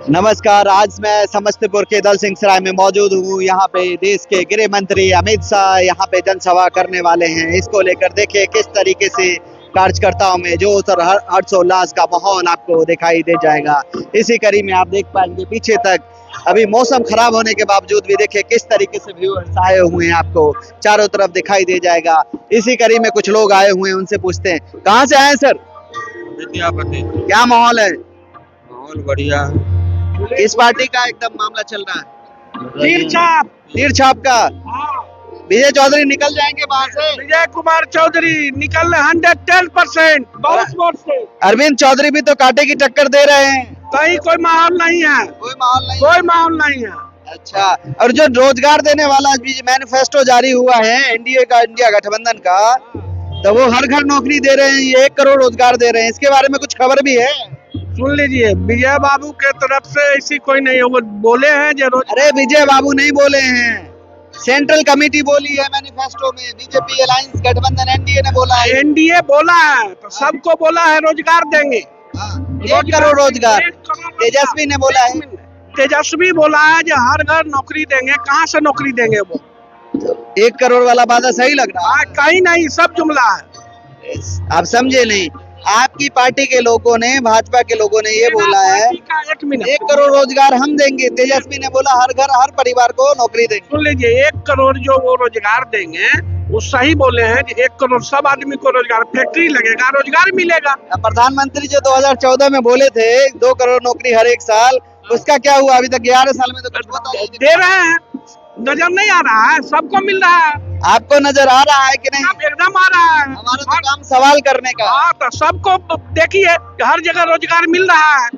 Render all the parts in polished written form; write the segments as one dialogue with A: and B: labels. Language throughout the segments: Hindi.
A: नमस्कार। आज मैं समस्तीपुर के दल सिंह सराय में मौजूद हूँ। यहाँ पे देश के गृह मंत्री अमित शाह यहाँ पे जनसभा करने वाले हैं। इसको लेकर देखिए किस तरीके से कार्यकर्ताओं में जोश और हर्षोल्लास का माहौल आपको दिखाई दे जाएगा। इसी कड़ी में आप देख पाएंगे पीछे तक अभी मौसम खराब होने के बावजूद भी देखिए किस तरीके से व्यूअर्स आए हुए हैं, आपको चारों तरफ दिखाई दे जाएगा। इसी कड़ी में कुछ लोग आए हुए हैं, उनसे पूछते हैं कहाँ से आए सर?
B: विद्यापति।
A: क्या माहौल है?
B: माहौल बढ़िया है।
A: किस पार्टी का एकदम मामला चल रहा है? तीर छाप का। विजय चौधरी निकल जाएंगे वहां से?
C: विजय कुमार चौधरी निकल रहे 110%। बहुत वोट से।
A: अरविंद चौधरी भी तो कांटे की टक्कर दे रहे हैं।
C: कहीं कोई माहौल नहीं है।
A: कोई माहौल नहीं?
C: कोई माहौल नहीं है।
A: अच्छा, और जो रोजगार देने वाला मैनिफेस्टो जारी हुआ है एनडीए का, इंडिया गठबंधन का, तो वो हर घर नौकरी दे रहे हैं, ये 1 करोड़ रोजगार दे रहे हैं। इसके बारे में कुछ खबर भी है?
C: सुन लीजिए, विजय बाबू के तरफ से ऐसी कोई नहीं है। वो बोले हैं जरूर।
A: अरे विजय बाबू नहीं बोले हैं, सेंट्रल कमेटी बोली है मैनिफेस्टो में। बीजेपी अलायंस गठबंधन एनडीए ने बोला है।
C: एनडीए बोला है तो सबको बोला है रोजगार देंगे।
A: 1 करोड़ रोजगार। तेजस्वी ने बोला है।
C: तेजस्वी बोला है जो हर घर नौकरी देंगे। कहाँ से नौकरी देंगे वो?
A: 1 करोड़ वाला वादा सही लग रहा है?
C: कहीं नहीं, सब जुमला है।
A: आप समझे नहीं। आपकी पार्टी के लोगों ने, भाजपा के लोगों ने ये बोला है 1 करोड़ रोजगार हम देंगे। तेजस्वी ने बोला हर घर हर परिवार को नौकरी देंगे।
C: सुन लीजिए, 1 करोड़ जो वो रोजगार देंगे वो सही बोले हैं कि 1 करोड़ सब आदमी को रोजगार, फैक्ट्री लगेगा, रोजगार मिलेगा।
A: प्रधानमंत्री जो 2014 में बोले थे 2 करोड़ नौकरी हर एक साल, उसका क्या हुआ? अभी तक 11 साल में तो कुछ पता नहीं।
C: दे रहे हैं, नजर नहीं आ रहा है, सबको मिल रहा है।
A: आपको नजर आ रहा है कि नहीं?
C: एकदम आ रहा है।
A: हमारा तो काम सवाल करने का।
C: हाँ, तो सबको देखिए हर जगह रोजगार मिल रहा है।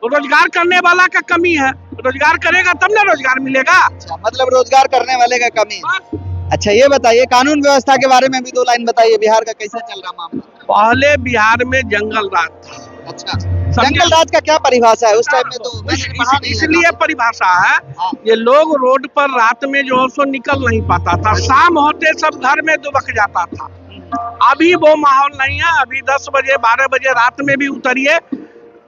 C: रोजगार करने वाला का कमी है। रोजगार करेगा तब ना रोजगार मिलेगा।
A: अच्छा, मतलब रोजगार करने वाले का कमी है। अच्छा, ये बताइए कानून व्यवस्था के बारे में भी 2 लाइन बताइए। बिहार का कैसा चल रहा मामला?
C: पहले बिहार में जंगल राज था।
A: अच्छा, जंगल राज का क्या परिभाषा है? उस टाइम में तो मैंने पढ़ा नहीं है।
C: इसलिए परिभाषा है,
A: हाँ।
C: ये लोग रोड पर रात में जो है सो निकल नहीं पाता था। शाम होते सब घर में दुबक जाता था। अभी वो माहौल नहीं है। अभी 10 बजे 12 बजे रात में भी उतरिए,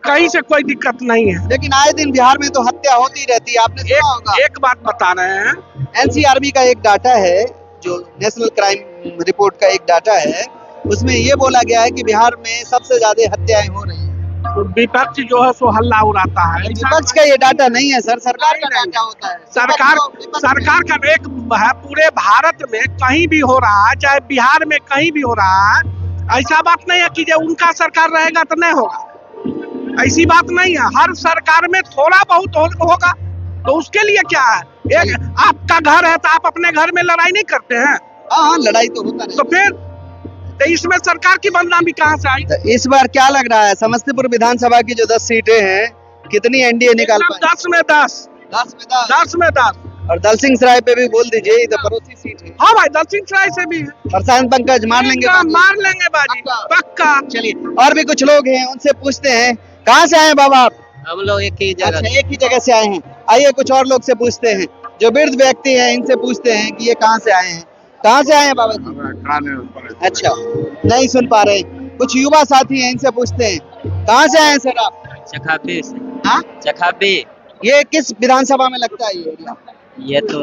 C: कहीं से कोई दिक्कत नहीं है।
A: लेकिन आए दिन बिहार में तो हत्या होती रहती है, आपने सुना होगा।
C: एक बात बता रहे हैं,
A: एनसीआरबी का एक डाटा है, जो नेशनल क्राइम रिपोर्ट का एक डाटा है, उसमें ये बोला गया है कि बिहार में सबसे ज्यादा हत्याएं हो रही हैं।
C: तो विपक्ष जो है सो हल्ला उड़ाता है।
A: विपक्ष का ये डाटा नहीं है सर, सरकार का डाटा होता है।
C: सरकार का एक है, पूरे भारत में कहीं भी हो रहा है, चाहे बिहार में कहीं भी हो रहा है। ऐसा बात नहीं है कि जब उनका सरकार रहेगा तो नहीं होगा, ऐसी बात नहीं है। हर सरकार में थोड़ा बहुत होगा, तो उसके लिए क्या है? एक आपका घर है तो आप अपने घर में लड़ाई नहीं करते हैं?
A: हाँ, लड़ाई तो होता है।
C: तो फिर तो इसमें सरकार की बदनामी कहाँ से आई?
A: तो इस बार क्या लग रहा है समस्तीपुर विधानसभा की जो 10 सीटें हैं, कितनी एनडीए निकाल पाए?
C: 10 में 10।
A: 10 में 10।
C: 10 में 10।
A: और दल सिंह सराय पे भी बोल दीजिए, ये तो पड़ोसी सीट है।
C: हाँ भाई, दल सिंह सराय से भी है।
A: प्रशांत पंकज मार लेंगे बाजी?
C: मार लेंगे बाजी, पक्का।
A: चलिए, और भी कुछ लोग हैं, उनसे पूछते हैं कहाँ से आए हैं बाबा आप?
B: हम लोग एक ही जगह।
A: अच्छा, एक ही जगह से आए हैं। आइए कुछ और लोग से पूछते हैं, जो वृद्ध व्यक्ति हैं, इनसे पूछते हैं कि ये कहाँ से आए हैं। कहाँ से आए हैं बाबा जी? अच्छा, नहीं सुन पा रहे। कुछ युवा साथी हैं, इनसे पूछते हैं कहाँ से आए हैं सर आप?
B: चखाबी से।
A: हाँ,
B: चखाबी।
A: ये किस विधानसभा में लगता है ये एरिया?
B: ये तो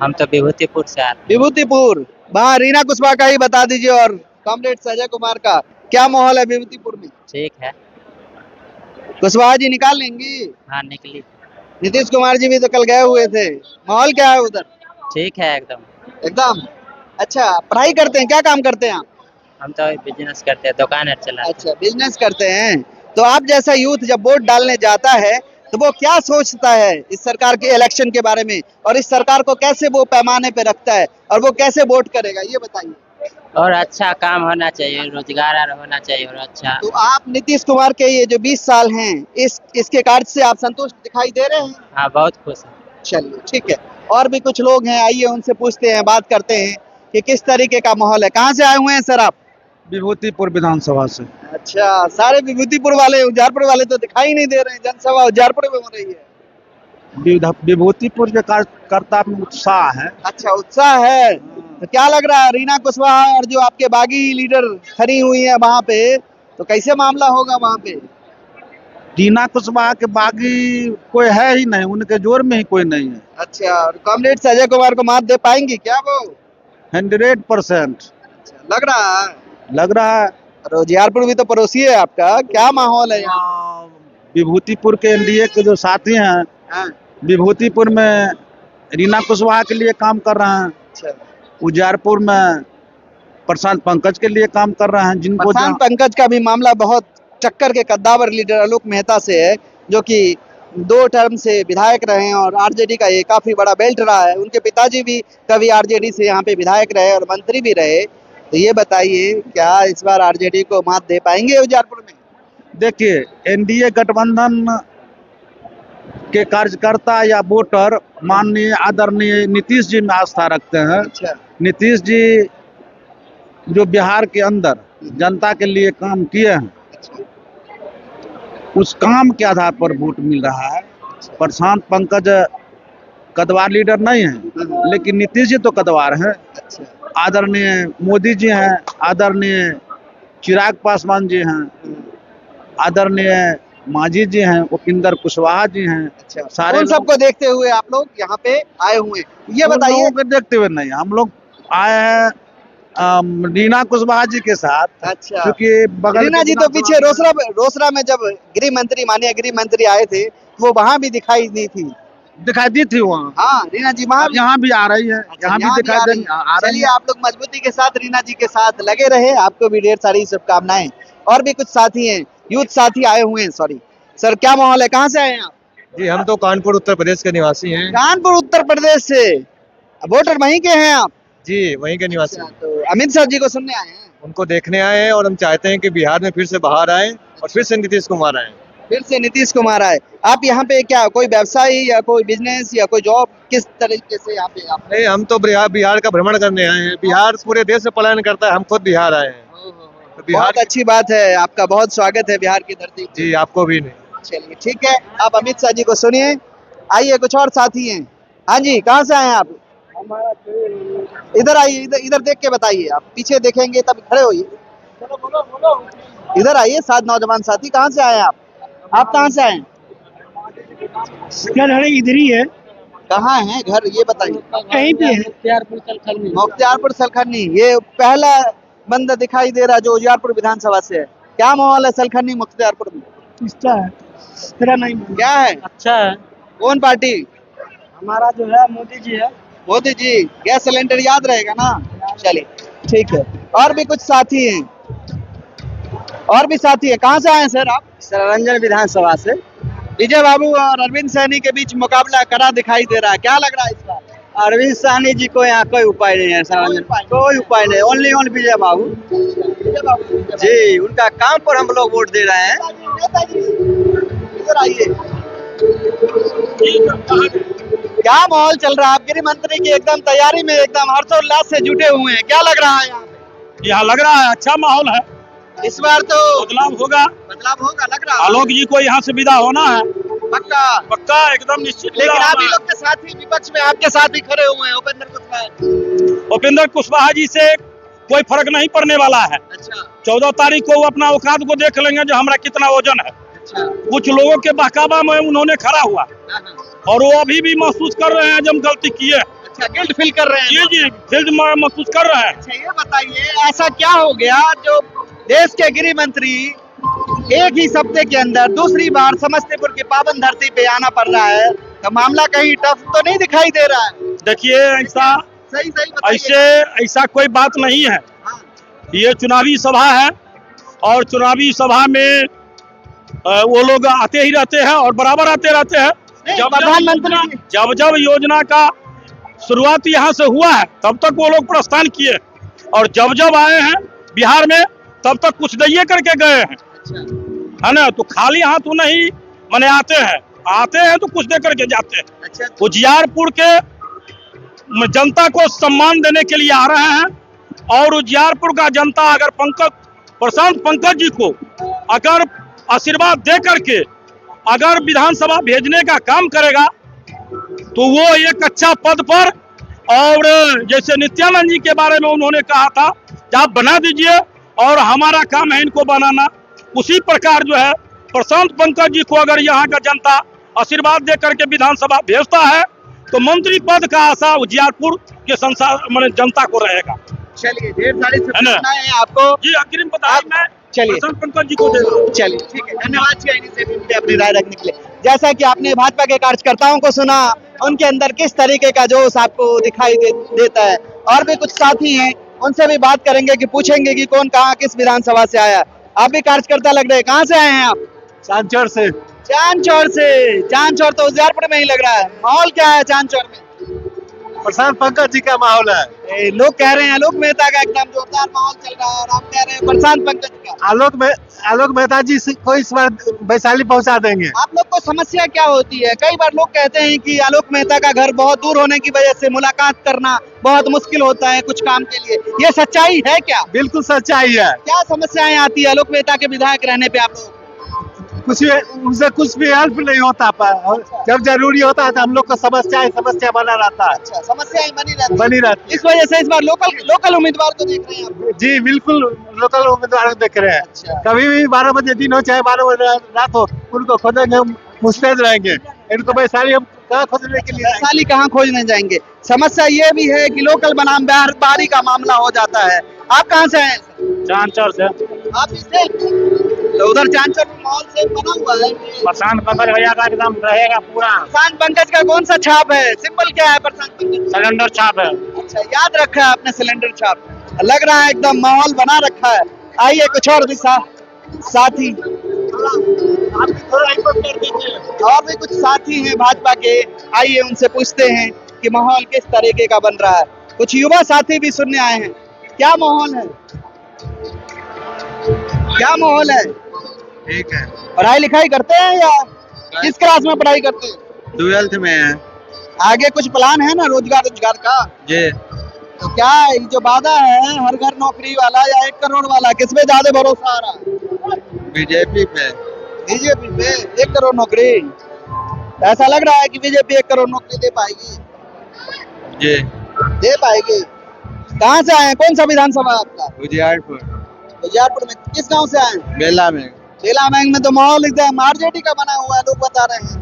B: हम तो विभूतिपुर से आते हैं।
A: विभूतिपुर, वहाँ रीना कुशवाहा का ही बता दीजिए, और कॉमरेड संजय कुमार का क्या माहौल है विभूतिपुर में?
B: ठीक है।
A: कुशवाहा जी निकाल लेंगी?
B: हाँ, निकली।
A: नीतीश कुमार जी भी तो कल गए हुए थे। माहौल क्या है उधर?
B: ठीक है एकदम।
A: एकदम। अच्छा, पढ़ाई करते हैं? क्या काम करते हैं आप?
B: हम तो बिजनेस करते हैं, दुकान है चलाते हैं।
A: अच्छा, बिजनेस करते हैं। तो आप जैसा यूथ जब वोट डालने जाता है तो वो क्या सोचता है इस सरकार के इलेक्शन के बारे में, और इस सरकार को कैसे वो पैमाने पे रखता है, और वो कैसे वोट करेगा, ये बताइए।
B: और अच्छा काम होना चाहिए, रोजगार होना चाहिए, और अच्छा।
A: तो आप नीतीश कुमार के ये जो 20 साल हैं, इसके कार्य से आप संतुष्ट दिखाई दे रहे हैं?
B: हाँ, बहुत खुश है।
A: चलिए, ठीक है। और भी कुछ लोग हैं, आइए उनसे पूछते हैं, बात करते हैं कि किस तरीके का माहौल है। कहाँ से आए हुए हैं सर आप?
C: विभूतिपुर विधानसभा से।
A: अच्छा, सारे विभूतिपुर वाले, उजारपुर वाले तो दिखाई नहीं दे रहे हैं। जनसभा उजारपुर में हो रही है।
C: विभूतिपुर के कार्यकर्ता में उत्साह है।
A: अच्छा, उत्साह है। तो क्या लग रहा है रीना कुशवाहा और जो आपके बागी लीडर खड़ी हुई है वहाँ पे, तो कैसे मामला होगा वहाँ पे?
D: रीना कुशवाहा के बागी कोई है ही नहीं, उनके जोर में ही कोई नहीं है।
A: अच्छा, और कॉमरेड अजय कुमार को मात दे पाएंगी क्या वो?
D: 100%
A: लग रहा है।
D: लग रहा है।
A: और उजियारपुर भी तो पड़ोसी है आपका, क्या माहौल है यहाँ?
D: विभूतिपुर के एनडीए के जो साथी हैं,
A: हाँ,
D: विभूतिपुर में रीना कुशवाहा के लिए काम कर रहे हैं,
A: अच्छा।
D: उजियारपुर में प्रशांत पंकज के लिए काम कर रहे हैं। जिनको
A: प्रशांत पंकज का भी मामला बहुत चक्कर के कद्दावर लीडर आलोक मेहता से है, जो कि 2 टर्म से विधायक रहे हैं और आरजेडी का ये काफी बड़ा बेल्ट रहा है। उनके पिताजी भी कभी आरजेडी से यहाँ पे विधायक रहे और मंत्री भी रहे। तो ये बताइए, क्या इस बार आरजेडी को मात दे पाएंगे उजियारपुर में?
D: देखिए, एनडीए गठबंधन के कार्यकर्ता या वोटर माननीय आदरणीय नीतीश जी में आस्था रखते हैं।
A: अच्छा,
D: नीतीश जी जो बिहार के अंदर जनता के लिए काम किए हैं,
A: अच्छा,
D: उस काम के आधार पर वोट मिल रहा है। प्रशांत पंकज कदवार लीडर नहीं है, लेकिन नीतीश जी तो कदवार हैं।
A: अच्छा,
D: आदरणीय मोदी जी हैं, आदरणीय चिराग पासवान जी हैं, आदरणीय मांझी जी हैं, उपिंदर कुशवाहा जी हैं।
A: अच्छा।
D: सारे
A: उन सबको देखते हुए आप लोग यहाँ पे आए हुए हैं। ये
D: उन
A: बताइए,
D: लोगों को देखते हुए नहीं, हम लोग आए हैं रीना कुशवाहा जी के साथ,
A: अच्छा,
D: क्योंकि बगल
A: रीना
D: के
A: जी तो पीछे
D: विधानसभा
A: रोसड़ा में जब माननीय गृह मंत्री आए थे, वो वहां भी दिखाई नहीं थी।
D: दिखाई दी थी वहाँ।
A: हाँ, रीना जी वहां
D: अब यहाँ भी आ रही है, यहाँ भी दिखाई
A: आ
D: दे
A: रही
D: आ रही
A: चलिए,
D: है।
A: आप लोग मजबूती के साथ रीना जी के साथ लगे रहे, आपको भी ढेर सारी शुभकामनाएं। और भी कुछ साथी हैं, यूथ साथी आए हुए हैं। सॉरी सर, क्या माहौल है, कहाँ से आए हैं आप?
E: जी, हम तो कानपुर उत्तर प्रदेश के निवासी हैं।
A: कानपुर उत्तर प्रदेश से वोटर वहीं के हैं आप?
E: जी, वहीं के निवासी
A: अच्छा,
E: हैं।
A: तो अमित शाह जी को सुनने आए हैं?
E: उनको देखने आए हैं और हम चाहते हैं कि बिहार में फिर से बाहर आए और फिर से नीतीश कुमार आए।
A: फिर से नीतीश कुमार आए। आप यहाँ पे क्या कोई व्यवसाय या कोई बिजनेस या कोई जॉब, किस तरीके से यहाँ पे आप?
E: नहीं, हम तो बिहार का भ्रमण करने आए हैं। बिहार पूरे देश से पलायन करता है, हम खुद बिहार आए हैं। तो बिहार
A: बहुत अच्छी बात है, आपका बहुत स्वागत है बिहार की धरती पे।
E: जी, आपको भी नहीं।
A: चलिए ठीक है, आप अमित शाह जी को सुनिए। आइए, कुछ और साथी हैं। हाँ जी, कहाँ से आए हैं आप? इधर आइए, इधर इधर देख के बताइए। आप पीछे देखेंगे तब खड़े होइए। इधर आइए, 7 नौजवान साथी, कहाँ से आए हैं आप? आप कहाँ से आए हैं?
C: घर इधर ही है,
A: कहाँ है घर, ये बताइए।
C: कहीं भी है।
A: मुख्तियारपुर सलखनी। ये पहला बंदा दिखाई दे रहा है जो उजियारपुर विधानसभा से है। क्या माहौल है सलखनी मुख्तियारपुर में?
C: इसका है, तेरा नहीं।
A: क्या है?
B: अच्छा है।
A: कौन पार्टी?
C: हमारा जो है मोदी जी है।
A: मोदी जी। गैस सिलेंडर याद रहेगा ना? चलिए ठीक है। और भी कुछ साथी हैं, और भी साथी है। कहाँ से आए हैं सर आप?
B: सरंजन विधानसभा से।
A: विजय बाबू और अरविंद सहनी के बीच मुकाबला कड़ा दिखाई दे रहा है, क्या लग रहा है इस बार?
B: अरविंद साहनी जी को यहाँ कोई उपाय नहीं है। सरंजन कोई उपाय नहीं, ओनली विजय बाबू जी, उनका काम पर हम लोग वोट दे रहे हैं।
A: इधर आइए। क्या माहौल चल रहा है? आप गृह मंत्री की एकदम तैयारी में एकदम हर्षोल्लास से जुटे हुए हैं, क्या लग रहा है यहाँ पे?
C: यहाँ लग रहा है अच्छा माहौल है,
A: इस बार तो
C: बदलाव होगा
A: लग रहा है।
C: आलोक जी को यहाँ से विदा होना है,
A: पक्का।
C: पक्का एकदम निश्चित।
A: लेकिन आप ही लोग के साथ ही विपक्ष में आपके साथ ही खड़े हुए हैं उपेंद्र कुशवाहा।
C: उपेंद्र कुशवाहा जी से कोई फर्क नहीं पड़ने वाला है।
A: अच्छा,
C: 14 तारीख को वो अपना औकात को देख लेंगे जो हमारा कितना वजन है।
A: अच्छा,
C: कुछ लोगों के बहकावा में उन्होंने खड़ा हुआ और वो अभी भी महसूस कर रहे हैं जब गलती किए।
A: अच्छा, गिल्ट फील कर रहे हैं।
C: जी जी, फील्ड में महसूस कर रहे हैं।
A: अच्छा, ये बताइए, ऐसा क्या हो गया जो देश के गृह मंत्री एक ही हफ्ते के अंदर दूसरी बार समस्तीपुर की पावन धरती पे आना पड़ रहा है? तो मामला कहीं टफ तो नहीं दिखाई दे रहा है?
C: देखिए, ऐसा
A: सही बताइए।
C: ऐसा कोई बात नहीं है।
A: हाँ,
C: ये चुनावी सभा है और चुनावी सभा में वो लोग आते ही रहते हैं और बराबर आते रहते हैं।
A: प्रधानमंत्री
C: जब योजना का शुरुआत यहाँ से हुआ है तब तक वो लोग प्रस्थान किए और जब आए हैं बिहार में तब तक कुछ दिए करके गए हैं, है ना। तो खाली हाथ तो नहीं माने आते हैं तो कुछ दे करके जाते हैं।
A: अच्छा,
C: उजियारपुर के जनता को सम्मान देने के लिए आ रहे हैं और उजियारपुर का जनता अगर प्रशांत पंकज जी को अगर आशीर्वाद दे करके अगर विधानसभा भेजने का काम करेगा तो वो एक अच्छा पद पर, और जैसे नित्यानंद जी के बारे में उन्होंने कहा था कि आप बना दीजिए और हमारा काम है इनको बनाना, उसी प्रकार जो है
F: प्रशांत पंकज जी को अगर यहाँ का जनता आशीर्वाद दे करके विधानसभा भेजता है तो मंत्री पद का आशा उजियारपुर के संसार माने जनता को रहेगा।
A: चलिए, ढेर सारी
F: है ना?
A: शुभकामनाएं हैं आपको।
F: जी अग्रिम बताइए, मैं
A: चलिए।
F: प्रशांत पंकज जी को दे रहा हूँ।
A: चलिए, ठीक है, धन्यवाद CI इनिशिएटिव पे अपनी राय रखने के लिए। जैसा कि आपने भाजपा के कार्यकर्ताओं को सुना, उनके अंदर किस तरीके का जोश आपको दिखाई देता है। और भी कुछ साथी हैं, उनसे भी बात करेंगे कि पूछेंगे कि कौन कहाँ किस विधानसभा से आया। आप भी कार्यकर्ता लग रहे हैं, कहाँ से आए हैं आप?
E: चांदचौर से।
A: चांदचौर से। चांदचौर तो उजियारपुर में ही लग रहा है। माहौल क्या है चांदचौर में?
E: प्रशांत पंकज जी का माहौल है।
A: लोग कह रहे हैं आलोक मेहता का एकदम जोरदार माहौल चल रहा है, और आप कह रहे हैं प्रशांत पंकज का।
E: आलोक मेहता जी को इस बार वैशाली पहुंचा देंगे।
A: आप लोग को समस्या क्या होती है? कई बार लोग कहते हैं कि आलोक मेहता का घर बहुत दूर होने की वजह से मुलाकात करना बहुत मुश्किल होता है कुछ काम के लिए, ये सच्चाई है क्या?
E: बिल्कुल सच्चाई है।
A: क्या समस्याएं आती है आलोक मेहता के विधायक रहने पे आप लोग?
E: उनसे कुछ भी हेल्प नहीं होता और जब जरूरी होता है तो हम लोग को समस्या बना रहता है।
A: अच्छा, समस्याएं बनी रहती
E: है।
A: इस वजह से इस बार लोकल उम्मीदवार को देख रहे हैं आप?
E: जी बिल्कुल, लोकल उम्मीदवार देख रहे हैं।
A: अच्छा।
E: कभी भी 12 बजे दिन हो चाहे 12 बजे रात हो, उनको खोजेंगे, हम मुस्तैद रहेंगे। इनको वैशाली हम कहाँ खोजने के लिए?
A: वैशाली कहाँ खोजने जाएंगे? समस्या ये भी है कि लोकल बनाम बारी का मामला हो जाता है। आप कहाँ से आए?
F: चांदचौर से।
A: आप इससे तो उधर चांदचौर में माहौल से बना हुआ है।
F: प्रशांत पंकज भैया का एकदम रहेगा पूरा।
A: प्रशांत पंकज का कौन सा छाप है? सिंबल क्या है प्रशांत पंकज?
F: सिलेंडर छाप है।
A: अच्छा, याद रखा है आपने सिलेंडर छाप। लग रहा है एकदम माहौल बना रखा है। आइए कुछ और भी साथी, और भी कुछ साथी हैं भाजपा के, आइए उनसे पूछते हैं कि माहौल किस तरीके का बन रहा है। कुछ युवा साथी भी सुनने आए हैं। क्या माहौल है? क्या माहौल है?
E: ठीक है।
A: पढ़ाई लिखाई करते हैं या किस क्लास में पढ़ाई करते हैं?
E: 12th में है।
A: आगे कुछ प्लान है ना रोजगार का?
E: जी।
A: तो क्या ये जो वादा है हर घर नौकरी वाला या 1 करोड़ वाला, किस पे ज्यादा भरोसा आ रहा है?
E: बीजेपी पे।
A: बीजेपी पे 1 करोड़ नौकरी। ऐसा लग रहा है कि बीजेपी 1 करोड़ नौकरी दे पाएगी?
E: जी।
A: दे पाएगी। कहाँ से आए हैं? कौन सा विधानसभा आपका?
E: उजियारपुर।
A: उजियारपुर में किस गांव से आए हैं?
E: बेला में।
A: बेला में तो माहौल एकदम आरजेडी का बना हुआ है, लोग बता रहे हैं।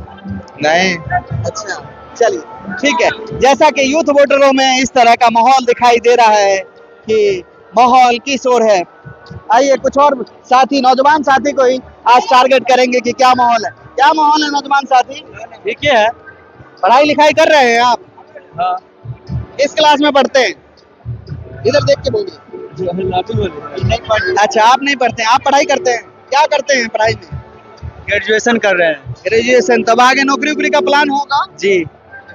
E: नहीं।
A: अच्छा, चलिए ठीक है। जैसा कि यूथ वोटरों में इस तरह का माहौल दिखाई दे रहा है कि माहौल किस ओर है। आइए कुछ और साथी, नौजवान साथी को ही आज टारगेट करेंगे कि क्या माहौल है। क्या माहौल है नौजवान साथी?
F: ठीक है।
A: पढ़ाई लिखाई कर रहे हैं आप?
F: हाँ।
A: किस क्लास में पढ़ते हैं? इधर देख के बोलिए। अच्छा, आप नहीं पढ़ते हैं, आप पढ़ाई करते हैं। क्या करते हैं पढ़ाई में?
B: ग्रेजुएशन कर रहे हैं।
A: ग्रेजुएशन। तब आगे नौकरी वोकरी का प्लान होगा?
B: जी।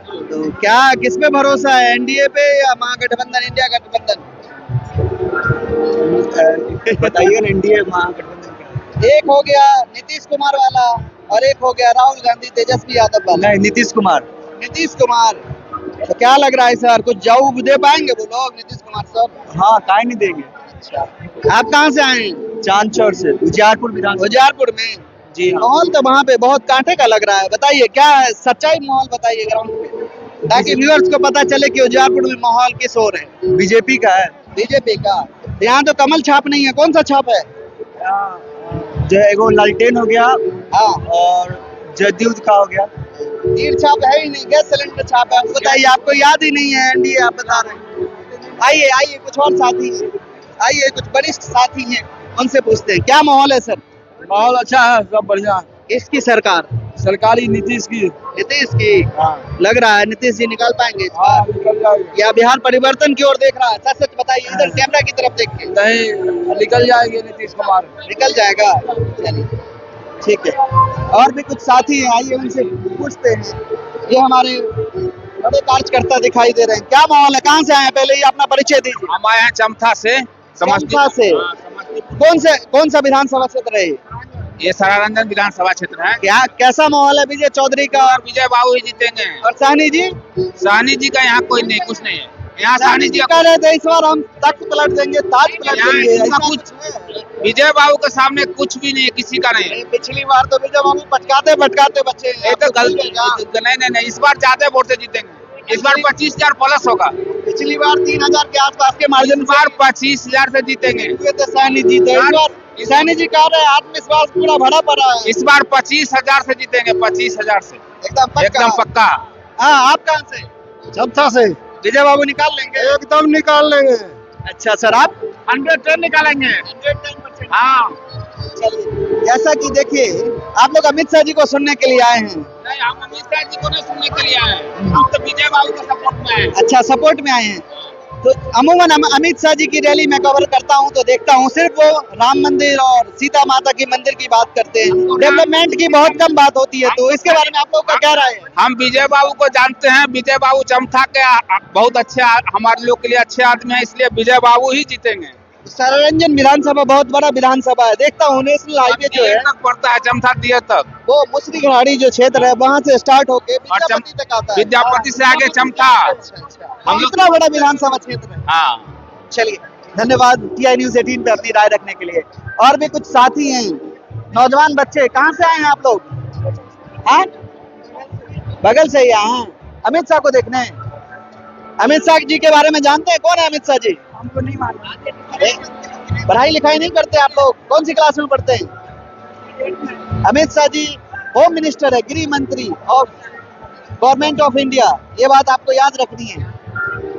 A: तो क्या किस पे भरोसा है, एनडीए पे या महागठबंधन, इंडिया गठबंधन?
B: बताइए ना, एनडीए महागठबंधन।
A: एक हो गया नीतीश कुमार वाला और एक हो गया राहुल गांधी तेजस्वी यादव वाला।
B: नहीं, नीतीश कुमार।
A: नीतीश कुमार। तो क्या लग रहा है सर, कुछ जवाब दे पाएंगे वो लोग, नीतीश कुमार साहब?
B: हाँ, काहे नहीं देंगे।
A: अच्छा, आप कहाँ से आए हैं?
B: चांदचौर से। उजियारपुर विधानसभा।
A: उजियारपुर में।
B: जी हाँ।
A: माहौल तो वहाँ पे बहुत कांटे का लग रहा है। बताइए क्या है सच्चाई, माहौल बताइए ग्राउंड पे, ताकि व्यूअर्स को पता चले कि उजियारपुर में माहौल किस ओर है।
B: बीजेपी का है।
A: बीजेपी का। यहाँ तो कमल छाप नहीं है, कौन सा छाप है?
B: जो एगो लालटेन हो गया
A: हाँ,
B: और जदयू का हो गया।
A: तीर छाप है ही नहीं, गैस सिलेंडर छाप है। बताइए, आपको याद ही नहीं है एनडीए, आप बता रहे हैं। आइए आइए कुछ और साथी हैं, आइए कुछ वरिष्ठ साथी हैं, उनसे पूछते हैं क्या माहौल है सर?
F: माहौल अच्छा है, सब बढ़िया।
A: किसकी सरकार?
F: सरकारी नीतीश की।
A: नीतीश की।
F: हाँ।
A: लग रहा है नीतीश जी निकाल पाएंगे इस
F: हाँ,
A: बार?
F: निकल जाएगी।
A: या बिहार परिवर्तन की ओर देख रहा है? सच सच बताइए, इधर कैमरा की तरफ देख के।
F: नहीं, निकल जाएंगे नीतीश कुमार।
A: निकल जाएगा। चलिए ठीक है। और भी कुछ साथी हैं, आइए उनसे पूछते हैं। ये हमारे बड़े कार्यकर्ता दिखाई दे रहे हैं। क्या माहौल है, कहाँ से आए हैं? पहले ही अपना परिचय दीजिए।
F: हम आए हैं चमथा से।
A: चमथा से। कौन सा विधानसभा क्षेत्र है?
F: ये सरारंजन विधानसभा क्षेत्र है।
A: क्या कैसा माहौल है विजय चौधरी का?
F: और विजय बाबू ही जीतेंगे।
A: और साहनी जी?
F: साहनी जी का यहाँ कोई नहीं, कुछ नहीं है। यहाँ साहनी जी
A: कह रहे थे इस बार हम तख्त पलट देंगे, ताज पलट
F: यहाँ
A: देंगे,
F: किसी का
A: ऐसा
F: कुछ-
A: कुछ है?
F: विजय बाबू के सामने कुछ भी नहीं है, किसी का नहीं है।
A: पिछली बार तो विजय बाबू पटकाते बच्चे
F: ये तो गलती। नहीं, इस बार ज्यादा वोट से जीतेंगे। इस बार 25,000 प्लस होगा।
A: पिछली बार 3,000 के आसपास के मार्जिन
F: इस बार 25,000 से जीतेंगे।
A: हुए थे, साहनी जीते। इस बार सैनी जी कह रहे हैं आत्मविश्वास पूरा भरा पड़ा है,
G: इस बार 25,000 से जीतेंगे, 25,000 से एकदम पक्का।
A: हाँ, आप कहाँ से?
E: चमथा से
A: विजय बाबू निकाल लेंगे?
E: एकदम निकाल लेंगे।
A: अच्छा सर, आप
G: 110 निकालेंगे।
A: 110%।
G: हाँ,
A: चलिए, जैसा कि देखिए आप लोग अमित शाह जी को सुनने के लिए आए हैं।
G: नहीं हम अमित शाह जी को नहीं सुनने के लिए आए, हम तो विजय बाबू के सपोर्ट में आए।
A: अच्छा, सपोर्ट में आए हैं। तो अमूमन अमित शाह जी की रैली में कवर करता हूं तो देखता हूं सिर्फ वो राम मंदिर और सीता माता की मंदिर की बात करते हैं, डेवलपमेंट की बहुत कम बात होती है। तो इसके बारे में आप लोग का क्या राय है?
G: हम विजय बाबू को जानते हैं, विजय बाबू चमथा के बहुत अच्छे, हमारे लोग के लिए अच्छे आदमी हैं, इसलिए विजय बाबू ही जीतेंगे।
A: सररंजन विधानसभा बहुत बड़ा विधानसभा है, देखता हूँ नेशनल हाईवे जो है
G: तक पड़ता है, चमथा दिए तक
A: वो मुसरी घाड़ी जो क्षेत्र है वहाँ से स्टार्ट होके विद्यापति तक आता है।
G: विद्यापति से आगे चमथा।
A: हम इतना बड़ा विधानसभा क्षेत्र है।
G: हाँ,
A: चलिए, धन्यवाद TI News 18 पे अपनी राय रखने के लिए। और भी कुछ साथी हैं, नौजवान बच्चे, कहाँ से आए हैं आप लोग? हाँ, बगल से ही आए हैं अमित शाह को देखने। अमित शाह जी के बारे में जानते हैं? कौन है अमित शाह जी?
B: हमको नहीं मालूम।
A: अरे, पढ़ाई लिखाई नहीं करते आप लोग? कौन सी क्लास में पढ़ते हैं? अमित शाह जी होम मिनिस्टर है, गृह मंत्री और गवर्नमेंट ऑफ इंडिया, ये बात आपको याद रखनी है।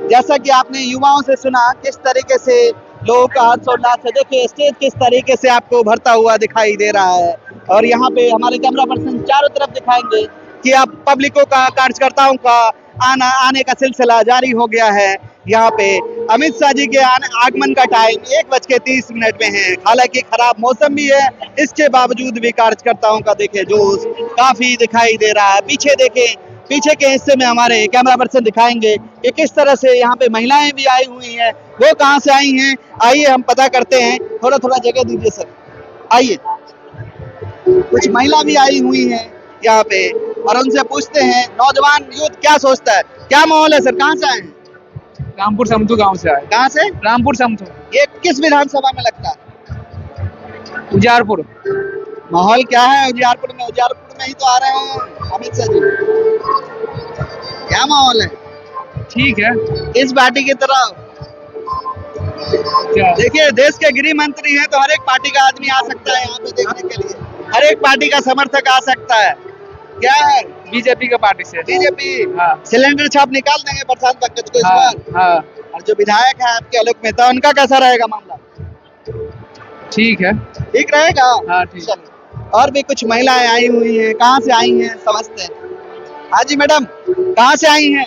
A: जैसा कि आपने युवाओं से सुना किस तरीके से लोगों का हर्षोल्लास है, देखिए स्टेज किस तरीके से आपको भरता हुआ दिखाई दे रहा है। और यहाँ पे हमारे कैमरा पर्सन चारों तरफ दिखाएंगे कि आप पब्लिकों का, कार्यकर्ताओं का आने का सिलसिला जारी हो गया है। यहाँ पे अमित शाह जी के आगमन का टाइम 1:30 में है। हालांकि खराब मौसम भी है, इसके बावजूद भी कार्यकर्ताओं का देखे जोश काफी दिखाई दे रहा है। पीछे देखें, पीछे के हिस्से में हमारे कैमरा पर्सन दिखाएंगे कि किस तरह से यहाँ पे महिलाएं भी आई हुई हैं। वो कहाँ से आई हैं, आइए हम पता करते हैं। थोड़ा थोड़ा जगह दीजिए सर, आइए। कुछ महिला भी आई हुई हैं यहाँ पे और उनसे पूछते हैं नौजवान यूथ क्या सोचता है, क्या माहौल है सर? कहाँ से आए हैं?
B: रामपुर समथू गांव से आए।
A: कहाँ से?
B: रामपुर समथू,
A: ये किस विधानसभा में लगता है?
B: उजारपुर।
A: माहौल क्या है उजियारपुर में? उजियारपुर में ही तो आ रहे हैं अमित शाह जी, क्या माहौल है?
B: ठीक है।
A: इस पार्टी की तरफ
B: क्या?
A: देखिए, देश के गृह मंत्री हैं तो हर एक पार्टी का आदमी आ सकता है यहाँ पे देखने के लिए, हर एक पार्टी का समर्थक आ सकता है। क्या है?
B: बीजेपी के पार्टी से।
A: बीजेपी।
B: हाँ।
A: सिलेंडर छाप निकाल देंगे प्रशांत पंकज को इस
B: हाँ,
A: बार।
B: हाँ,
A: और जो विधायक है आपके आलोक मेहता, उनका कैसा रहेगा मामला?
B: ठीक है।
A: ठीक रहेगा।
B: हाँ, ठीक।
A: चलिए, और भी कुछ महिलाएं आई हुई हैं, कहाँ से आई हैं समझते हैं। हाँ जी मैडम, कहाँ से आई हैं?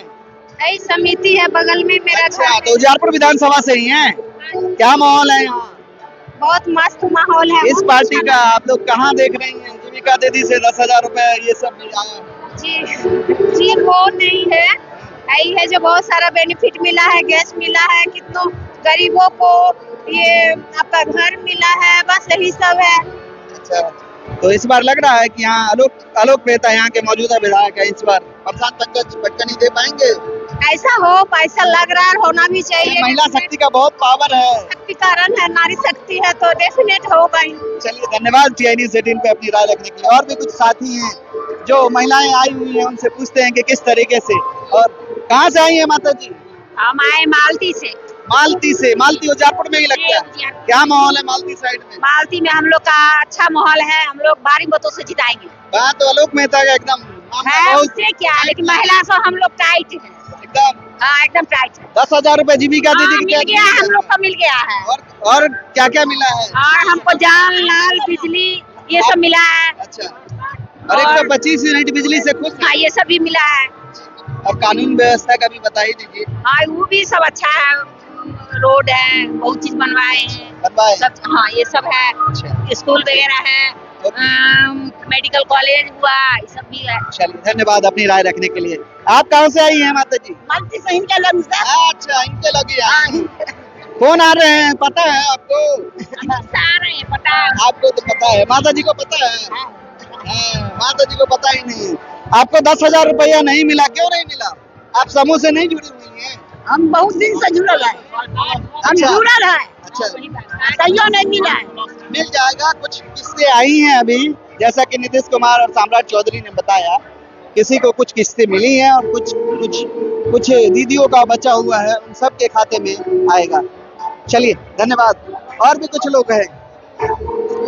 H: यही समिति है बगल में मेरा
A: अच्छा,
H: घर।
A: तो उजियारपुर विधानसभा से ही हैं। क्या माहौल है यहाँ?
H: बहुत मस्त माहौल है।
A: इस
H: बहुत
A: पार्टी
H: अच्छा
A: का आप लोग कहाँ देख रही हैं? जीविका दीदी से 10,000 रुपए ये सब मिला है।
H: जी जी, वो नहीं है, यही है जो बहुत सारा बेनिफिट मिला है, गैस मिला है, कितनों गरीबों को ये आपका घर मिला है, बस यही सब है।
A: अच्छा, तो इस बार लग रहा है कि यहाँ आलोक मेहता यहाँ के मौजूदा विधायक है, इस बार प्रशांत पंकज पटकनी दे पाएंगे?
H: ऐसा हो, ऐसा लग रहा है, होना भी चाहिए।
A: महिला शक्ति का बहुत पावर है,
H: शक्तिकरण है, नारी शक्ति है तो डेफिनेट होगा ही।
A: चलिए, धन्यवाद TI News 18 पे अपनी राय रखने के लिए। और भी कुछ साथी हैं जो महिलाएं आई हुई हैं, उनसे पूछते हैं कि किस तरीके से और कहाँ से आई हैं माता जी?
H: हम आए मालती से।
A: मालती से? मालती उजियारपुर में ही लगता है। क्या माहौल है मालती साइड में?
H: मालती में हम लोग का अच्छा माहौल है, हम लोग भारी मतों से जिताएंगे।
A: वहाँ तो आलोक मेहता का एकदम मामला
H: है,
A: बहुत
H: उससे क्या, लेकिन महिला सब हम लोग टाइट है
A: एकदम।
H: हाँ, एकदम टाइट है।
A: 10,000 रुपए जीविका दीदी की
H: मिल गया है, हम लोग को मिल गया है।
A: और क्या क्या मिला है?
H: और हमको जान लाल बिजली ये सब मिला है।
A: अच्छा, और 125 यूनिट बिजली से खुश
H: हाँ,
A: हैं?
H: ये सब भी मिला है।
A: और कानून व्यवस्था का भी बता ही दीजिए।
H: हाँ, वो भी सब अच्छा है, रोड है, बहुत चीज बनवाए हैं
A: बनवाए?
H: सब। हाँ, ये सब है,
A: अच्छा,
H: स्कूल वगैरह है, मेडिकल कॉलेज हुआ, ये सब भी है।
A: चलिए, धन्यवाद अपनी राय रखने के लिए। आप कहाँ से आई हैं माता जी?
H: मालती से इनके लग से।
A: अच्छा, इनके लगी आई। कौन आ रहे हैं पता है आपको?
H: आ रहे हैं, पता है।
A: आपको तो पता है, माता जी को पता है? हाँ, माता जी को पता ही नहीं। आपको 10,000 रुपया नहीं मिला, क्यों नहीं मिला? आप समूह से नहीं जुड़ी हुई हैं?
H: हम बहुत दिन से जुड़ल है, हम
A: अच्छा।
H: जुड़ल है।
A: अच्छा,
H: कहियो नहीं मिला है।
A: मिल जाएगा। कुछ किस्तें आई हैं अभी, जैसा कि नीतीश कुमार और सम्राट चौधरी ने बताया, किसी को कुछ किस्तें मिली हैं और कुछ दीदियों का बचा हुआ है, उन सबके खाते में आएगा। चलिए, धन्यवाद। और भी कुछ लोग हैं,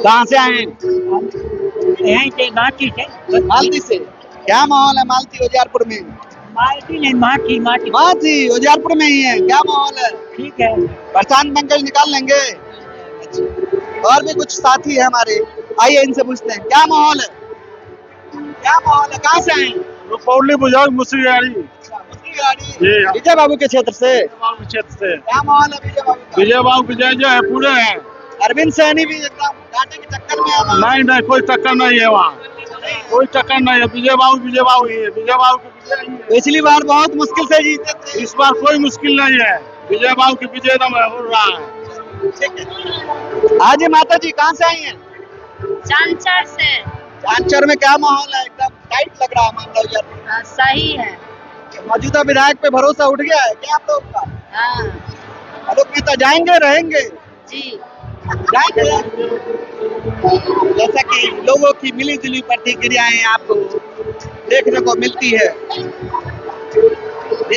A: कहाँ से आए हैं?
I: यहीं के माटी से
A: मालती से। क्या माहौल है मालती उजियारपुर में?
I: माटी नहीं माटी माटी
A: मालती उजियारपुर में ही है, क्या माहौल है?
I: ठीक है।
A: प्रशांत पंकज निकाल लेंगे। अच्छा। और भी कुछ साथी है हमारे, आइए इनसे पूछते हैं क्या माहौल है? क्या माहौल है, कहाँ से आए हैं?
F: रुपौली बुझाऊ मुसरियारी जी।
A: विजय बाबू के क्षेत्र से।
F: क्षेत्र से
A: क्या माहौल है विजय बाबू का?
F: विजय बाबू विजय जो है पूरे हैं।
A: अरविंद सैनी भी एकदम कांटे की टक्कर में है।
F: नहीं नहीं कोई टक्कर नहीं है वहाँ, कोई टक्कर नहीं है। विजय बाबू ही है, विजय बाबू की विजय ही है।
A: पिछली बार बहुत मुश्किल से जीते थे।
F: इस बार कोई मुश्किल नहीं है, विजय बाबू की विजय दम हो रहा है।
A: ठीक है। आज माता जी कहाँ से आई हैं?
H: चांचर से।
A: चांचर में क्या माहौल है? एकदम टाइट लग रहा है मामला उजियारपुर।
H: सही है।
A: मौजूदा विधायक पे भरोसा उठ गया है क्या आप लोग का?
H: हाँ
A: आलोक नेता जाएंगे रहेंगे?
H: जी।
A: जाएंगे। जैसा कि लोगों की मिली जुली प्रतिक्रियाएं आपको देखने को मिलती है,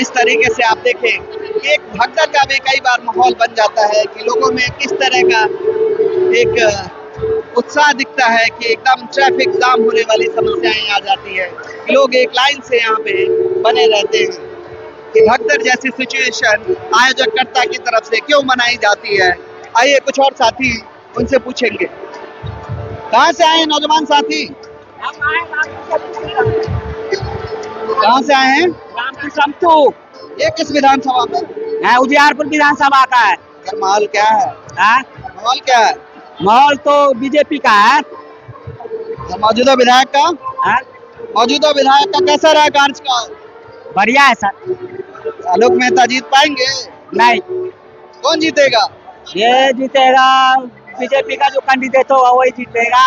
A: इस तरीके से आप देखें कि एक भगदड़ का भी कई बार माहौल बन जाता है कि लोगों में किस तरह का एक उत्साह दिखता है कि एकदम ट्रैफिक जाम होने वाली समस्याएं आ जाती है। लोग एक लाइन से यहाँ पे बने रहते हैं कि भगदड़ जैसी सिचुएशन आयोजककर्ता की तरफ से क्यों मनाई जाती है। आइए कुछ और साथी उनसे पूछेंगे। कहाँ से आए हैं नौजवान साथी? कहाँ से आए हैं?
I: रामपुर समतू
A: ये किस विधानसभा में?
I: है, उजियारपुर विधानसभा का है।
A: यार माहौल क्या है?
I: हाँ?
A: माहौल क्या है?
I: माहौल तो बीजेपी का है।
A: और मौजूदा विधायक का?
I: हाँ?
A: मौजूदा विधायक का कैसा रहा कार्यकाल?
I: बढ़िया है सर।
A: आलोक मेहता जीत पाएंगे?
I: नहीं,
A: कौन जीतेगा?
I: ये जीतेगा बीजेपी का जो कैंडिडेट होगा वही जीतेगा।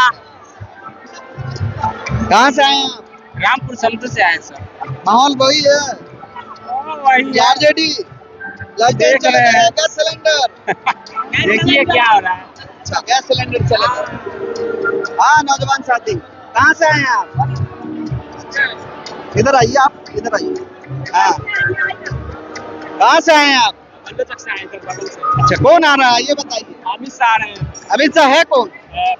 A: कहाँ से आए हैं आप?
I: रामपुर समतू से आए सर।
A: माहौल वही है,
I: वही
A: आरजेडी
I: देख रहे हैं।
A: Gas cylinder.
I: देखिए क्या हो रहा है।
A: अच्छा गैस सिलेंडर चलेगा। हाँ नौजवान साथी कहाँ से आए हैं आप? इधर आइए, आप इधर आइए। हाँ कहाँ से आए हैं आप?
I: से आए थे बगल से।
A: अच्छा कौन आ रहा है ये बताइए।
I: अमित शाह आ रहे हैं,
A: अमित शाह है कौन?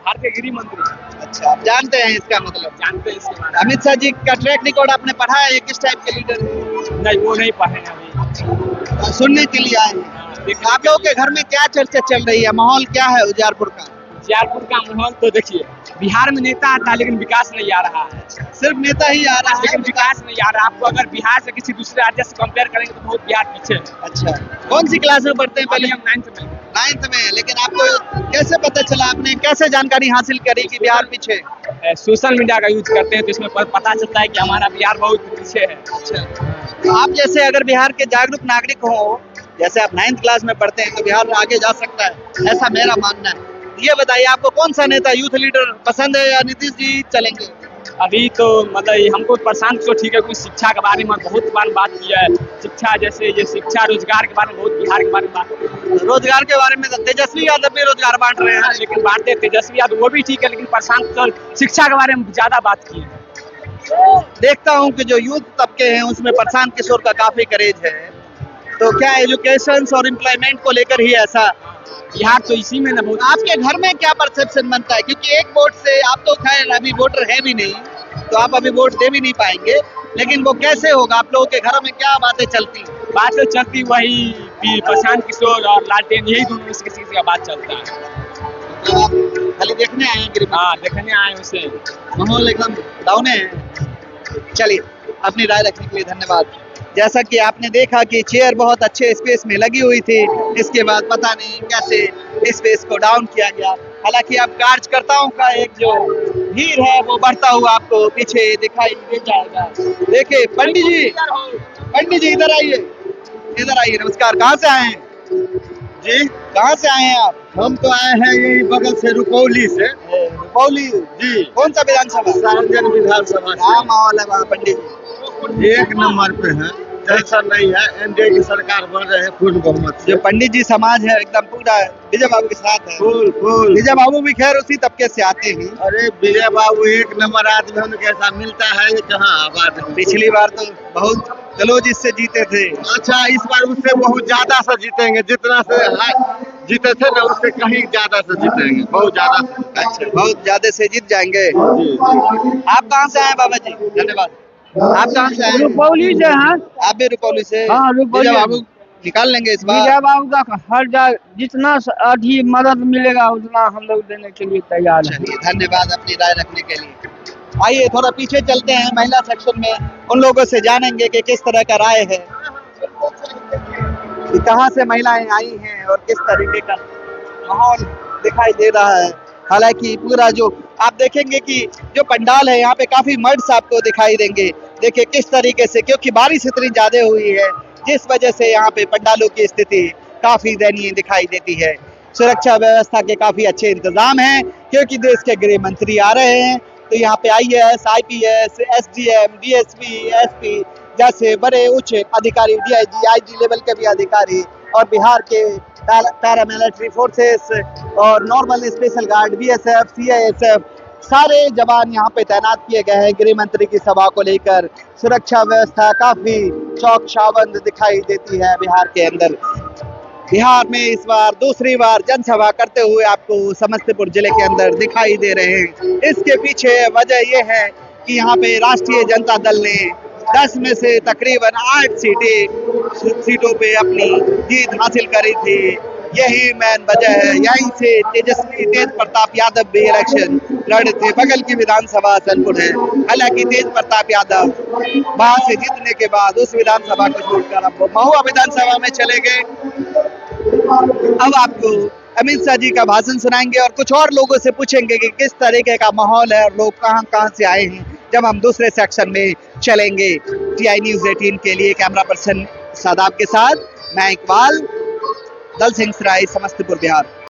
I: भारतीय गृह मंत्री।
A: अच्छा आप जानते हैं इसका मतलब?
I: जानते हैं इसके बारे
A: अमित शाह जी का ट्रैक रिकॉर्ड आपने पढ़ा है? किस टाइप के लीडर है?
I: में? नहीं, वो नहीं पढ़े हैं अभी।
A: सुनने के लिए आए हैं। आप लोगों के घर में क्या चर्चा चल रही है? माहौल क्या है उजियारपुर का?
I: उजियारपुर का माहौल तो देखिए, बिहार में नेता आता है लेकिन विकास नहीं आ रहा है।
A: सिर्फ नेता ही आ रहा है
I: लेकिन विकास नहीं आ रहा। आपको अगर बिहार से किसी दूसरे राज्य से कंपेयर करेंगे तो बहुत बिहार पीछे है।
A: अच्छा कौन सी क्लास में पढ़ते हैं?
I: पहले
A: पहले
I: हम 9th में।
A: 9th में। लेकिन आपको कैसे पता चला, आपने कैसे जानकारी हासिल करी कि बिहार पीछे?
I: सोशल मीडिया का यूज करते हैं तो इसमें पता चलता है कि हमारा बिहार बहुत पीछे है।
A: अच्छा तो आप जैसे अगर बिहार के जागरूक नागरिक हो, जैसे आप 9th क्लास में पढ़ते हैं, तो बिहार आगे जा सकता है, ऐसा मेरा मानना है। ये बताइए आपको कौन सा नेता यूथ लीडर पसंद है या नीतीश जी चलेंगे?
I: अभी तो मतलब हमको प्रशांत तो ठीक है, कुछ शिक्षा के बारे में बहुत बार बात किया है। शिक्षा जैसे ये शिक्षा रोजगार के बारे में बहुत, बिहार के बारे में बात।
A: रोजगार के बारे में तो तेजस्वी यादव भी रोजगार बांट रहे हैं।
I: लेकिन बांटते तेजस्वी यादव वो भी ठीक है, लेकिन प्रशांत तो शिक्षा के बारे में ज्यादा बात की है।
A: देखता हूँ कि जो यूथ तबके हैं उसमें प्रशांत किशोर का काफी करेज है। तो क्या एजुकेशन और एम्प्लॉयमेंट को लेकर ही ऐसा?
I: बिहार तो इसी में न बहुत।
A: आपके घर में क्या परसेप्शन बनता है? क्योंकि एक वोट से आप तो खैर अभी वोटर है भी नहीं, तो आप अभी वोट दे भी नहीं पाएंगे, लेकिन वो कैसे होगा? आप लोगों के घरों में क्या बातें चलती?
I: बातें चलती वही प्रशांत किशोर और लालटेन, यही दोनों में से किसी का बात चलता है।
A: तो आप खाली देखने आए हैं?
I: हाँ देखने आए उसे।
A: माहौल एकदम डाउन है। चलिए अपनी राय रखने के लिए धन्यवाद। जैसा कि आपने देखा कि चेयर बहुत अच्छे स्पेस में लगी हुई थी, इसके बाद पता नहीं कैसे स्पेस को डाउन किया गया। हालांकि अब कार्यकर्ताओं का एक जो भीड़ है वो बढ़ता हुआ आपको पीछे दिखाई दे जाएगा। देखिए पंडित जी इधर आइए, इधर आइए। नमस्कार, कहाँ से आए हैं जी? कहाँ से आए हैं आप?
E: हम तो आए हैं यही बगल से रुपौली से।
A: रुपौली
E: जी।
A: कौन सा विधानसभा?
E: सारंगन विधानसभा
A: क्या माहौल है वहाँ पंडित जी?
E: एक नंबर पे है, ऐसा नहीं है। एनडीए की सरकार बन रहे हैं पूर्ण बहुमत से।
A: जो पंडित जी समाज है एकदम पूरा विजय बाबू के साथ है।
E: फुल
A: विजय बाबू भी खैर उसी तबके से आते हैं।
E: अरे विजय बाबू एक नंबर आदमी, उनके ऐसा मिलता है ये कहाँ आबाद है।
A: पिछली बार तो बहुत कलोज इससे जीते थे।
E: अच्छा इस बार उससे बहुत ज्यादा से जीतेंगे, जितना से जीते थे ना उससे कहीं ज्यादा से जीतेंगे, बहुत ज्यादा से।
A: अच्छा, बहुत ज्यादा से जीत जाएंगे।
E: जी जी।
A: आप कहाँ से आए बाबा जी? धन्यवाद। आप कहाँ से आए?
B: रुपौली से हैं।
A: आप भी रुपौली से?
B: हाँ, रुपौली।
A: विजय बाबू निकाल लेंगे इस बार?
B: विजय बाबू का जितना अधिक मदद मिलेगा उतना हम लोग देने के लिए तैयार हैं।
A: चलिए, धन्यवाद अपनी राय रखने के लिए। आइए थोड़ा पीछे चलते हैं, महिला सेक्शन में उन लोगों से जानेंगे कि किस तरह का राय है, कि कहाँ से महिलाएं आई हैं और किस तरीके का माहौल दिखाई दे रहा है। हालांकि पूरा जो आप देखेंगे कि जो पंडाल है यहाँ पे काफी मर्ड्स आपको दिखाई देंगे। देखिए किस तरीके से, क्योंकि बारिश इतनी ज्यादा हुई है जिस वजह से यहाँ पे पंडालों की स्थिति काफी दयनीय दिखाई देती है। सुरक्षा व्यवस्था के काफी अच्छे इंतजाम हैं क्योंकि देश के गृह मंत्री आ रहे हैं, तो यहाँ पे IAS, IPS, SDM, DSP, SP जैसे बड़े उच्च अधिकारी, DIG, IG लेवल के भी अधिकारी और बिहार के पैरामिलिट्री फोर्सेस और normal special guard, BSF, CISF सारे जवान यहाँ पे तैनात किए गए हैं गृह मंत्री की सभा को लेकर। सुरक्षा व्यवस्था काफी चौकशाबंद दिखाई देती है बिहार के अंदर। बिहार में इस बार दूसरी बार जनसभा करते हुए आपको समस्तीपुर जिले के अंदर दिखाई दे रहे हैं। इसके पीछे वजह यह है कि यहाँ पे राष्ट्रीय जनता दल ने 10 में से तकरीबन 8 सीटों पे अपनी जीत हासिल करी थी। यही मेन वजह है, यहीं से तेज प्रताप यादव भी इलेक्शन लड़े थे। बगल की विधानसभा हसनपुर है, हालांकि तेज प्रताप यादव वहां से जीतने के बाद उस विधानसभा को छोड़कर अब महुआ विधानसभा में चले गए। अब आपको अमित शाह जी का भाषण सुनाएंगे और कुछ और लोगों से पूछेंगे कि किस तरीके का माहौल है और लोग कहां से आए हैं, जब हम दूसरे सेक्शन में चलेंगे। TI News 18 के लिए कैमरा पर्सन सादाब के साथ मैं इकबाल, दल सिंह सराय, समस्तीपुर, बिहार।